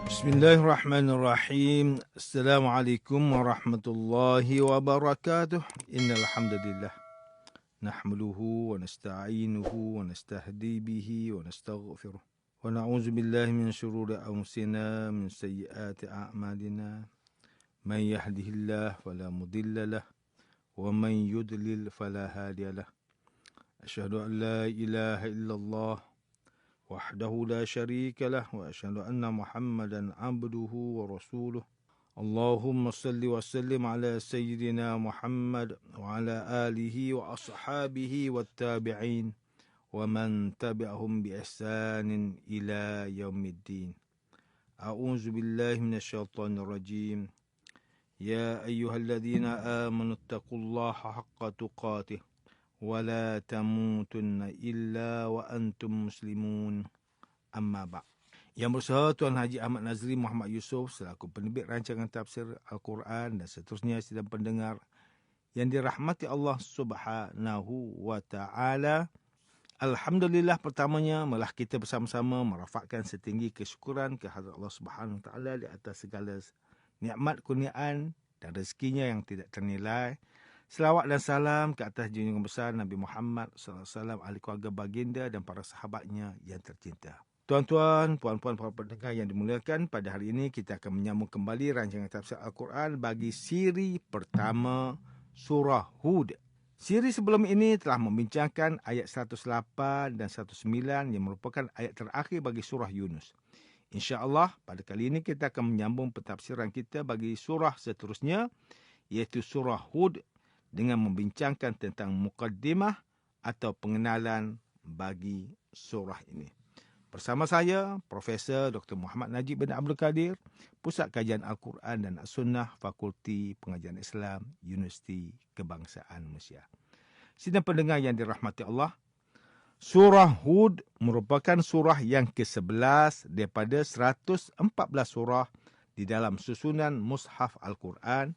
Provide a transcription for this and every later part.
Bismillahirrahmanirrahim. Assalamualaikum warahmatullahi wabarakatuh. Innal hamdalillah nahmaduhu wa nasta'inuhu wa nastahdi bihi wa nastaghfiruh. Wa na'udzu billahi min shururi anfusina min sayyiati a'malina. Man yahdihillahu fala mudilla lahu wa man yudlil fala hadiya lahu. Asyhadu an la ilaha illallah وحده لا شريك له وأشهد أن محمدا عبده ورسوله اللهم صل وسلم على سيدنا محمد وعلى آله وأصحابه والتابعين ومن تبعهم بإحسان إلى يوم الدين أعوذ بالله من الشيطان الرجيم يا أيها الذين آمنوا اتقوا الله حق تقاته ولا تموتن إلا وأنتم مسلمون أما بعد. Yang bersama Tuan Haji Ahmad Nazri Muhammad Yusof selaku penerbit rancangan tafsir Al-Quran dan seterusnya sidang pendengar yang dirahmati Allah Subhanahu wa taala. Alhamdulillah, pertamanya malah kita bersama-sama merafakkan setinggi kesyukuran kehadrat Allah Subhanahu wa taala di atas segala nikmat kurniaan dan rezekinya yang tidak ternilai. Selawat dan salam ke atas junjungan besar Nabi Muhammad SAW, ahli keluarga baginda dan para sahabatnya yang tercinta. Tuan-tuan, puan-puan, para pendengar yang dimuliakan, pada hari ini kita akan menyambung kembali rancangan tafsir Al-Quran bagi siri pertama Surah Hud. Siri sebelum ini telah membincangkan ayat 108 dan 109 yang merupakan ayat terakhir bagi Surah Yunus. InsyaAllah, pada kali ini kita akan menyambung pentafsiran kita bagi surah seterusnya, iaitu Surah Hud, dengan membincangkan tentang mukaddimah atau pengenalan bagi surah ini. Bersama saya, Profesor Dr. Muhammad Najib bin Abdul Kadir, Pusat Kajian Al-Quran dan As-Sunnah, Fakulti Pengajian Islam, Universiti Kebangsaan Malaysia. Sidang pendengar yang dirahmati Allah, Surah Hud merupakan surah yang ke-11 daripada 114 surah di dalam susunan Mushaf Al-Quran,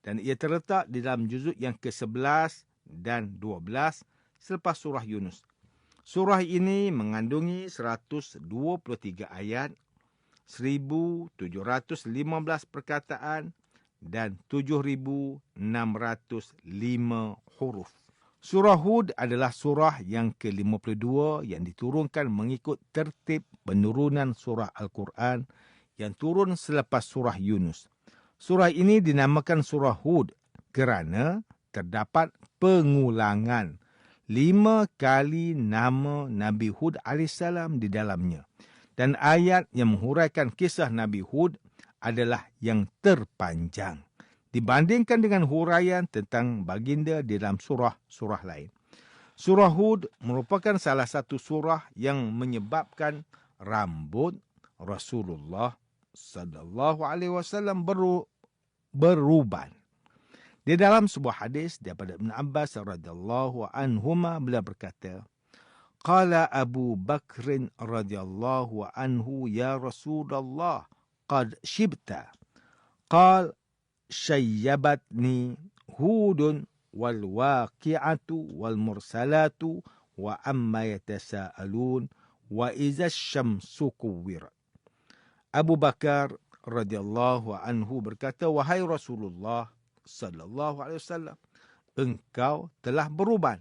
dan ia terletak di dalam juzuk yang ke-11 dan 12 selepas surah Yunus. Surah ini mengandungi 123 ayat, 1,715 perkataan dan 7,605 huruf. Surah Hud adalah surah yang ke-52 yang diturunkan mengikut tertib penurunan surah Al-Quran yang turun selepas surah Yunus. Surah ini dinamakan Surah Hud kerana terdapat pengulangan 5 kali nama Nabi Hud AS di dalamnya. Dan ayat yang menghuraikan kisah Nabi Hud adalah yang terpanjang dibandingkan dengan huraian tentang baginda di dalam surah-surah lain. Surah Hud merupakan salah satu surah yang menyebabkan rambut Rasulullah sallallahu alaihi wasallam beruban. Di dalam sebuah hadis daripada Ibn Abbas radhiyallahu anhuma, beliau berkata, Qala Abu Bakr radhiyallahu anhu, ya Rasulullah, qad shibta. Qal shayyabatni Hudun wal waqi'atu wal mursalatu wa amma yatasaalun wa iza syamsu kuwirat. Abu Bakar radhiyallahu anhu berkata, wahai Rasulullah sallallahu alaihi wasallam, engkau telah beruban.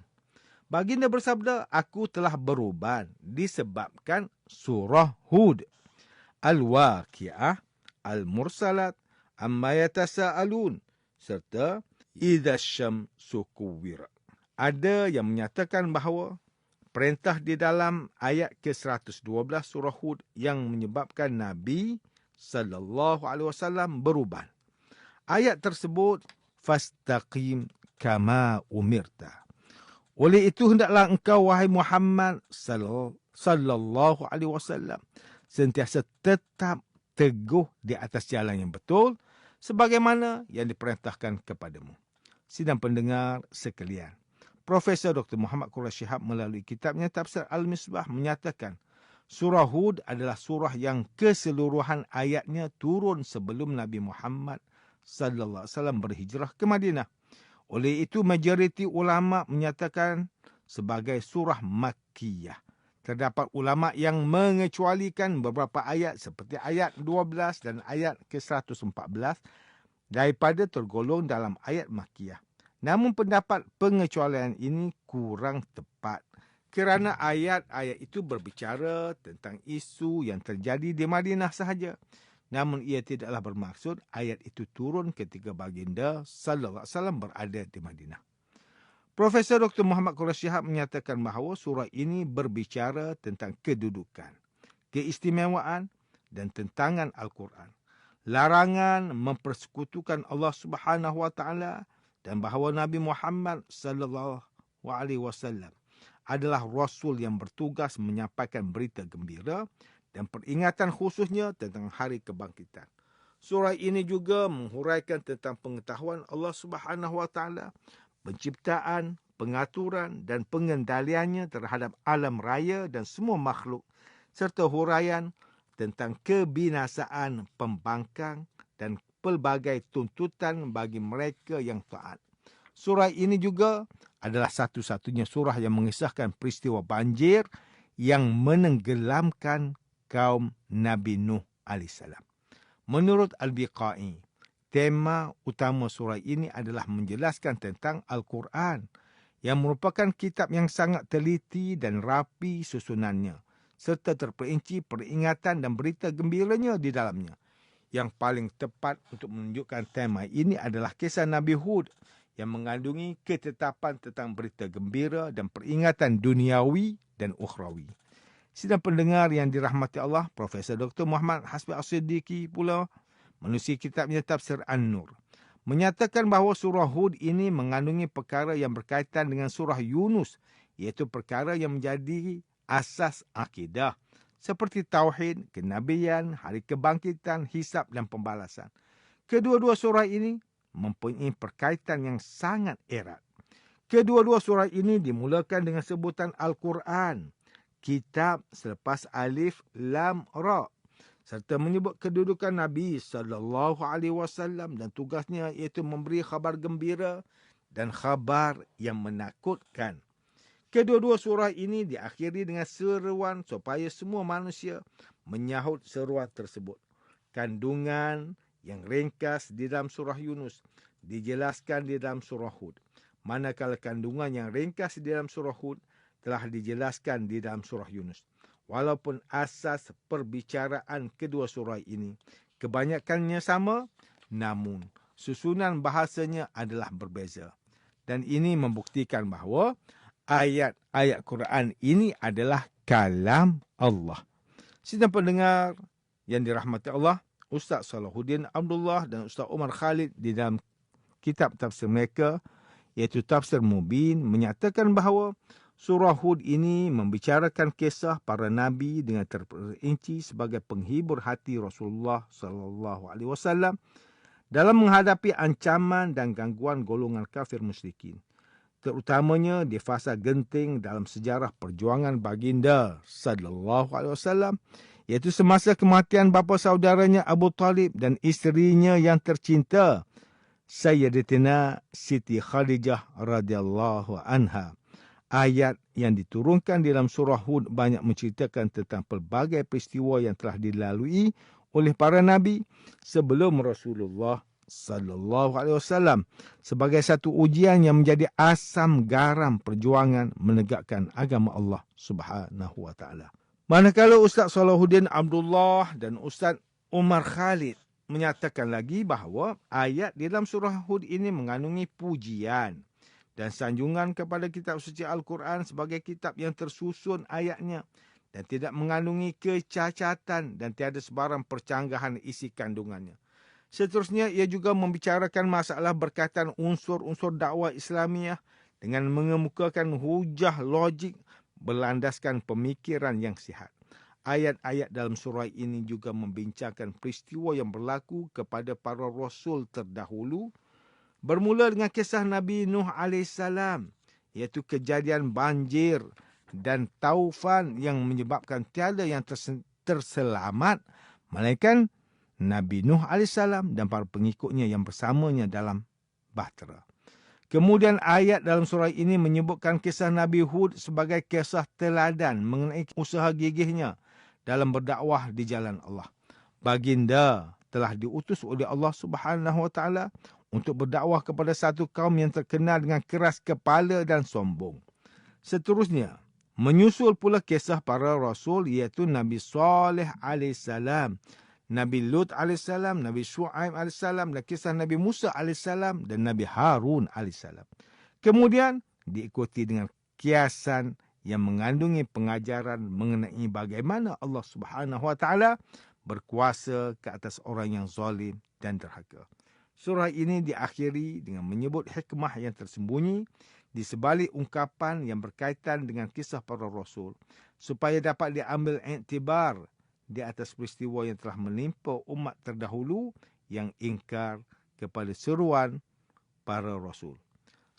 Baginda bersabda, aku telah beruban disebabkan surah Hud, Al-Waqi'ah, Al-Mursalat, Amma Yatasaalun serta Idza Syamsu Kuwirat. Ada yang menyatakan bahawa perintah di dalam ayat ke-112 surah Hud yang menyebabkan Nabi sallallahu alaihi wasallam beruban. Ayat tersebut, fastaqim kama umirta. Oleh itu hendaklah engkau wahai Muhammad sallallahu alaihi wasallam sentiasa tetap teguh di atas jalan yang betul sebagaimana yang diperintahkan kepadamu. Sidang pendengar sekalian, Profesor Dr. Muhammad Quraish Shihab melalui kitabnya Tafsir Al-Misbah menyatakan Surah Hud adalah surah yang keseluruhan ayatnya turun sebelum Nabi Muhammad sallallahu alaihi wasallam berhijrah ke Madinah. Oleh itu majoriti ulama menyatakan sebagai surah Makkiyah. Terdapat ulama yang mengecualikan beberapa ayat seperti ayat 12 dan ayat ke-114 daripada tergolong dalam ayat Makkiyah. Namun pendapat pengecualian ini kurang tepat kerana ayat-ayat itu berbicara tentang isu yang terjadi di Madinah sahaja. Namun ia tidaklah bermaksud ayat itu turun ketika baginda sallallahu alaihi wasallam berada di Madinah. Profesor Dr. Muhammad Quraish Shihab menyatakan bahawa surah ini berbicara tentang kedudukan, keistimewaan dan tentangan Al-Quran. Larangan mempersekutukan Allah Subhanahu wa taala dan bahawa Nabi Muhammad sallallahu alaihi wasallam adalah rasul yang bertugas menyampaikan berita gembira dan peringatan khususnya tentang hari kebangkitan. Surah ini juga menghuraikan tentang pengetahuan Allah Subhanahu wa taala, penciptaan, pengaturan dan pengendaliannya terhadap alam raya dan semua makhluk, serta huraian tentang kebinasaan pembangkang dan pelbagai tuntutan bagi mereka yang taat. Surah ini juga adalah satu-satunya surah yang mengisahkan peristiwa banjir yang menenggelamkan kaum Nabi Nuh AS. Menurut Al-Biqai, tema utama surah ini adalah menjelaskan tentang Al-Quran yang merupakan kitab yang sangat teliti dan rapi susunannya, serta terperinci peringatan dan berita gembiranya di dalamnya. Yang paling tepat untuk menunjukkan tema ini adalah kisah Nabi Hud yang mengandungi ketetapan tentang berita gembira dan peringatan duniawi dan ukhrawi. Sidang pendengar yang dirahmati Allah, Profesor Dr. Muhammad Hasbi As-Siddiqi pula menulis kitabnya Tafsir An-Nur, menyatakan bahawa surah Hud ini mengandungi perkara yang berkaitan dengan surah Yunus, iaitu perkara yang menjadi asas akidah, seperti tauhid, kenabian, hari kebangkitan, hisab dan pembalasan. Kedua-dua surah ini mempunyai perkaitan yang sangat erat. Kedua-dua surah ini dimulakan dengan sebutan Al-Quran, kitab selepas alif, lam, ra, serta menyebut kedudukan Nabi sallallahu alaihi wasallam dan tugasnya iaitu memberi khabar gembira dan khabar yang menakutkan. Kedua-dua surah ini diakhiri dengan seruan supaya semua manusia menyahut seruan tersebut. Kandungan yang ringkas di dalam surah Yunus dijelaskan di dalam surah Hud, manakala kandungan yang ringkas di dalam surah Hud telah dijelaskan di dalam surah Yunus. Walaupun asas perbicaraan kedua surah ini kebanyakannya sama, namun susunan bahasanya adalah berbeza. Dan ini membuktikan bahawa ayat-ayat Quran ini adalah kalam Allah. Sidang pendengar yang dirahmati Allah, Ustaz Salahuddin Abdullah dan Ustaz Umar Khalid di dalam kitab tafsir mereka, iaitu Tafsir Mubin, menyatakan bahawa surah Hud ini membicarakan kisah para nabi dengan terperinci sebagai penghibur hati Rasulullah sallallahu alaihi wasallam dalam menghadapi ancaman dan gangguan golongan kafir musyrikin, terutamanya di fasa genting dalam sejarah perjuangan baginda sallallahu alaihi wasallam, iaitu semasa kematian bapa saudaranya Abu Talib dan isterinya yang tercinta Sayyidatina Siti Khadijah radhiyallahu anha. Ayat yang diturunkan dalam surah Hud banyak menceritakan tentang pelbagai peristiwa yang telah dilalui oleh para nabi sebelum Rasulullah sallallahu alaihi wasallam sebagai satu ujian yang menjadi asam garam perjuangan menegakkan agama Allah Subhanahu wa taala. Manakala Ustaz Salahuddin Abdullah dan Ustaz Umar Khalid menyatakan lagi bahawa ayat dalam surah Hud ini mengandungi pujian dan sanjungan kepada kitab suci Al-Quran sebagai kitab yang tersusun ayatnya dan tidak mengandungi kecacatan dan tiada sebarang percanggahan isi kandungannya. Seterusnya, ia juga membicarakan masalah berkaitan unsur-unsur dakwah Islamiah dengan mengemukakan hujah logik berlandaskan pemikiran yang sihat. Ayat-ayat dalam surah ini juga membincangkan peristiwa yang berlaku kepada para rasul terdahulu, bermula dengan kisah Nabi Nuh AS, iaitu kejadian banjir dan taufan yang menyebabkan tiada yang terselamat, melainkan Nabi Nuh AS dan para pengikutnya yang bersamanya dalam bahtera. Kemudian ayat dalam surah ini menyebutkan kisah Nabi Hud sebagai kisah teladan mengenai usaha gigihnya dalam berdakwah di jalan Allah. Baginda telah diutus oleh Allah Subhanahu Wa Taala untuk berdakwah kepada satu kaum yang terkenal dengan keras kepala dan sombong. Seterusnya, menyusul pula kisah para rasul iaitu Nabi Saleh alaihissalam, Nabi Lut alaihissalam, Nabi Shu'aib alaihissalam, dan kisah Nabi Musa alaihissalam dan Nabi Harun alaihissalam. Kemudian diikuti dengan kiasan yang mengandungi pengajaran mengenai bagaimana Allah Subhanahu Wa Taala berkuasa ke atas orang yang zalim dan derhaka. Surah ini diakhiri dengan menyebut hikmah yang tersembunyi di sebalik ungkapan yang berkaitan dengan kisah para rasul supaya dapat diambil iktibar di atas peristiwa yang telah menimpa umat terdahulu yang ingkar kepada seruan para rasul.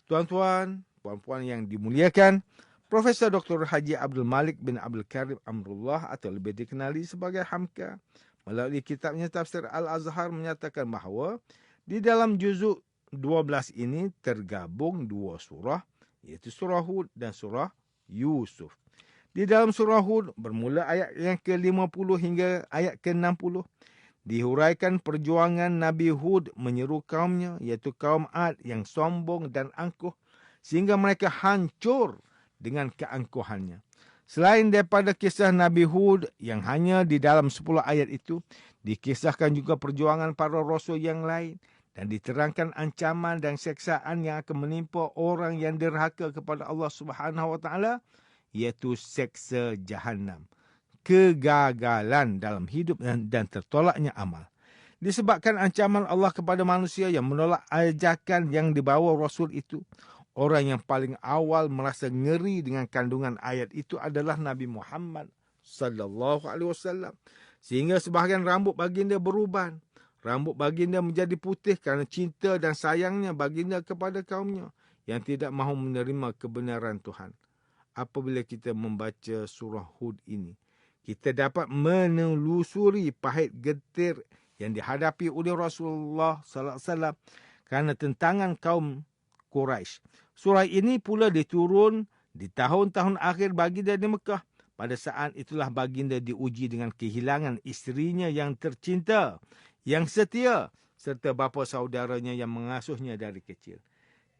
Tuan-tuan, puan-puan yang dimuliakan, Profesor Dr. Haji Abdul Malik bin Abdul Karim Amrullah atau lebih dikenali sebagai Hamka melalui kitabnya Tafsir Al-Azhar menyatakan bahawa di dalam juzuk 12 ini tergabung dua surah, iaitu surah Hud dan surah Yusuf. Di dalam surah Hud, bermula ayat yang ke-50 hingga ayat ke-60, dihuraikan perjuangan Nabi Hud menyeru kaumnya, iaitu kaum Ad yang sombong dan angkuh, sehingga mereka hancur dengan keangkuhannya. Selain daripada kisah Nabi Hud yang hanya di dalam 10 ayat itu, dikisahkan juga perjuangan para rasul yang lain dan diterangkan ancaman dan seksaan yang akan menimpa orang yang derhaka kepada Allah Subhanahu Wa Taala, iaitu seksa Jahannam, kegagalan dalam hidup dan tertolaknya amal. Disebabkan ancaman Allah kepada manusia yang menolak ajakan yang dibawa Rasul itu, orang yang paling awal merasa ngeri dengan kandungan ayat itu adalah Nabi Muhammad sallallahu alaihi wasallam, sehingga sebahagian rambut baginda beruban. Rambut baginda menjadi putih kerana cinta dan sayangnya baginda kepada kaumnya yang tidak mahu menerima kebenaran Tuhan. Apabila kita membaca surah Hud ini, kita dapat menelusuri pahit getir yang dihadapi oleh Rasulullah sallallahu alaihi wasallam kerana tentangan kaum Quraisy. Surah ini pula diturun di tahun-tahun akhir baginda di Mekah. Pada saat itulah baginda diuji dengan kehilangan isterinya yang tercinta, yang setia, serta bapa saudaranya yang mengasuhnya dari kecil.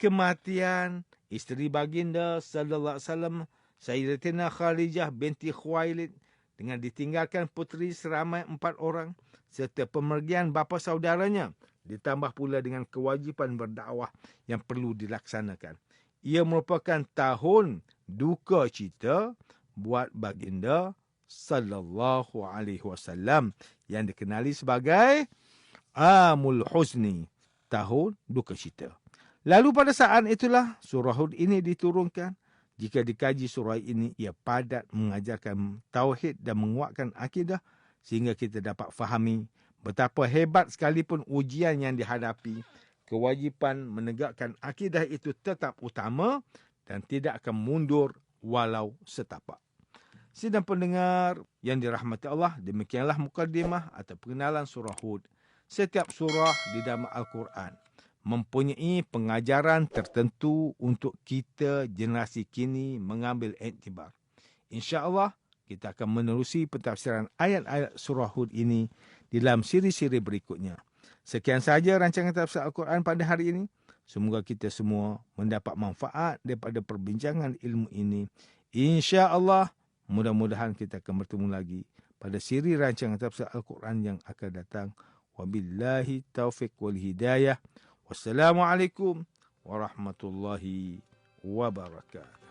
Kematian isteri baginda sallallahu alaihi wasallam, Sayyidatina Khadijah binti Khuwailid, dengan ditinggalkan puteri seramai 4 orang, serta pemergian bapa saudaranya, ditambah pula dengan kewajipan berdakwah yang perlu dilaksanakan. Ia merupakan tahun duka cita buat baginda sallallahu alaihi wasallam yang dikenali sebagai Amul Huzni, tahun duka cita. Lalu pada saat itulah surah Hud ini diturunkan. Jika dikaji surah ini, ia padat mengajarkan tauhid dan menguatkan akidah sehingga kita dapat fahami betapa hebat sekalipun ujian yang dihadapi, kewajipan menegakkan akidah itu tetap utama dan tidak akan mundur walau setapak. Sidang pendengar yang dirahmati Allah, demikianlah mukadimah atau pengenalan surah Hud. Setiap surah di dalam Al-Quran mempunyai pengajaran tertentu untuk kita generasi kini mengambil iktibar. InsyaAllah kita akan menerusi pentafsiran ayat-ayat surah Hud ini di dalam siri-siri berikutnya. Sekian sahaja rancangan tafsir Al-Quran pada hari ini. Semoga kita semua mendapat manfaat daripada perbincangan ilmu ini. InsyaAllah mudah-mudahan kita akan bertemu lagi pada siri rancangan tafsir Al-Quran yang akan datang. Wabillahi taufiq wal hidayah. Wassalamualaikum warahmatullahi wabarakatuh.